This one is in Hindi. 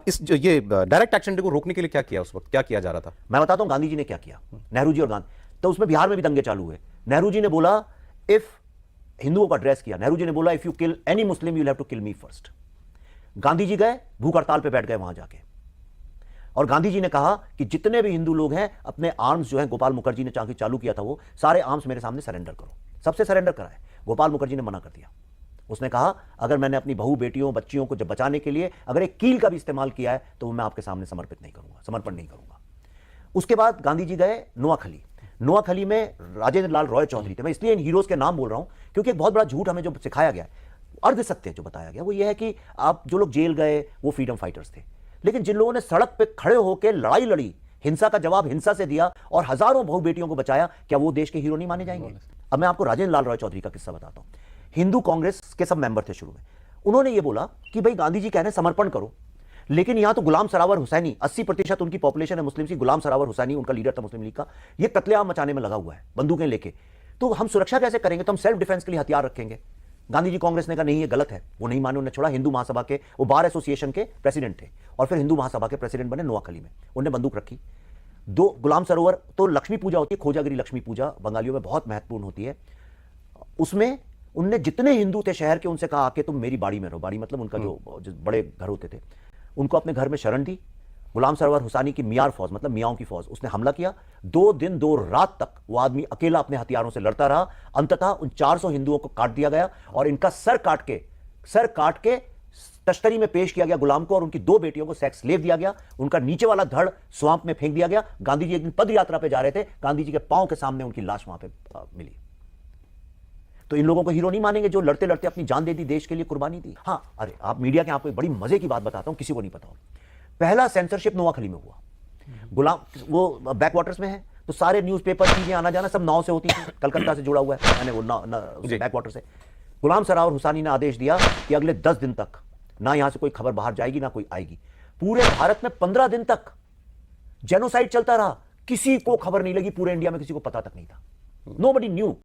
इस ये डायरेक्ट एक्शन को रोकने के लिए क्या किया, उस वक्त क्या किया जा रहा था? मैं बताता हूं गांधी जी ने क्या किया, नेहरू जी और गांधी। तो उसमें बिहार में भी दंगे चालू हुए। नेहरू जी ने बोला, इफ हिंदुओं का एड्रेस किया, नेहरू जी ने बोला if you kill any Muslim you have to kill me first. Gandhi ji गए, भूख हड़ताल पे बैठ गए वहां जाके, और गांधी जी ने कहा कि जितने भी हिंदू लोग हैं अपने आर्म्स जो है, गोपाल मुखर्जी ने चालू किया था वो सारे आर्म्स मेरे सामने सरेंडर करो। सबसे सरेंडर कराए। गोपाल मुखर्जी ने मना कर दिया। उसने कहा अगर मैंने अपनी बहू बेटियों बच्चियों को जब बचाने के लिए अगर एक कील का भी इस्तेमाल किया है तो मैं आपके सामने समर्पण नहीं करूंगा। उसके बाद गांधी जी गए नोआखली। नोआखली में राजेंद्र लाल रॉय चौधरी थे। मैं इसलिए इन हीरोज के नाम बोल रहा हूं क्योंकि एक बहुत बड़ा झूठ हमें जो सिखाया गया, अर्ध सत्य जो बताया गया, वो ये है कि आप जो लोग जेल गए वो फ्रीडम फाइटर्स थे, लेकिन जिन लोगों ने सड़क पे खड़े होकर लड़ाई लड़ी, हिंसा का जवाब हिंसा से दिया और हजारों बहू बेटियों को बचाया, क्या वो देश के हीरो नहीं माने जाएंगे? अब मैं आपको राजेंद्र लाल रॉय चौधरी का किस्सा बताता हूं। हिंदू कांग्रेस के सब मेंबर थे शुरू में। उन्होंने ये बोला कि भाई गांधी जी कह रहे हैं समर्पण करो, लेकिन यहां तो गुलाम सरावर हुसैनी, 80% उनकी पॉपुलेशन है मुस्लिम की, गुलाम सरावर हुसैनी उनका लीडर था मुस्लिम लीग का, ये कत्लेआम मचाने में लगा हुआ है बंदूकें लेके, तो हम सुरक्षा कैसे करेंगे? तो हम सेल्फ डिफेंस के लिए हथियार रखेंगे। गांधी जी कांग्रेस ने कहा नहीं ये गलत है, वो नहीं माने, उन्होंने छोड़ा। हिंदू महासभा के, वो बार एसोसिएशन के प्रेसिडेंट थे और फिर हिंदू महासभा के प्रेसिडेंट बने नोआखली में। उन्होंने बंदूक रखी। दो गुलाम सरोवर तो लक्ष्मी पूजा होती है, खोजागिरी लक्ष्मी पूजा बंगालियों में बहुत महत्वपूर्ण होती है, उसमें उनने जितने हिंदू थे शहर के उनसे कहा आके तुम मेरी बाड़ी में रहो। बाड़ी मतलब उनका जो बड़े घर होते थे, उनको अपने घर में शरण दी। गुलाम सरवर हुसैनी की मियार फौज मतलब मियाओं की फौज, उसने हमला किया। 2 दिन 2 रात तक वो आदमी अकेला अपने हथियारों से लड़ता रहा। अंततः उन 400 हिंदुओं को काट दिया गया और इनका सर काट के तश्तरी में पेश किया गया गुलाम को, और उनकी 2 बेटियों को सेक्स स्लेव दिया गया। उनका नीचे वाला धड़ स्वांप में फेंक दिया गया। गांधी जी एक दिन पद यात्रा पे जा रहे थे, गांधी जी के पांव के सामने उनकी लाश वहां पे मिली। तो इन लोगों को हीरो नहीं मानेंगे जो लड़ते लड़ते अपनी जान दे दी, देश के लिए कुर्बानी दी। हाँ, अरे आप मीडिया के, आपको बड़ी मजे की बात बताता हूं, किसी को नहीं पता हो। पहला सेंसरशिप नोआखली में हुआ। गुलाम वो बैकवाटर्स में है, तो सारे न्यूज़पेपर चीजें आना जाना सब नाव से होती थी। कलकत्ता से जुड़ा हुआ है, मैंने वो बैकवाटर से। गुलाम सरावर हुसैनी ने आदेश दिया कि अगले 10 दिन तक ना यहां से कोई खबर बाहर जाएगी ना कोई आएगी। पूरे भारत में 15 दिन तक जेनोसाइड चलता रहा, किसी को खबर नहीं लगी, पूरे इंडिया में किसी को पता तक नहीं था। Nobody knew.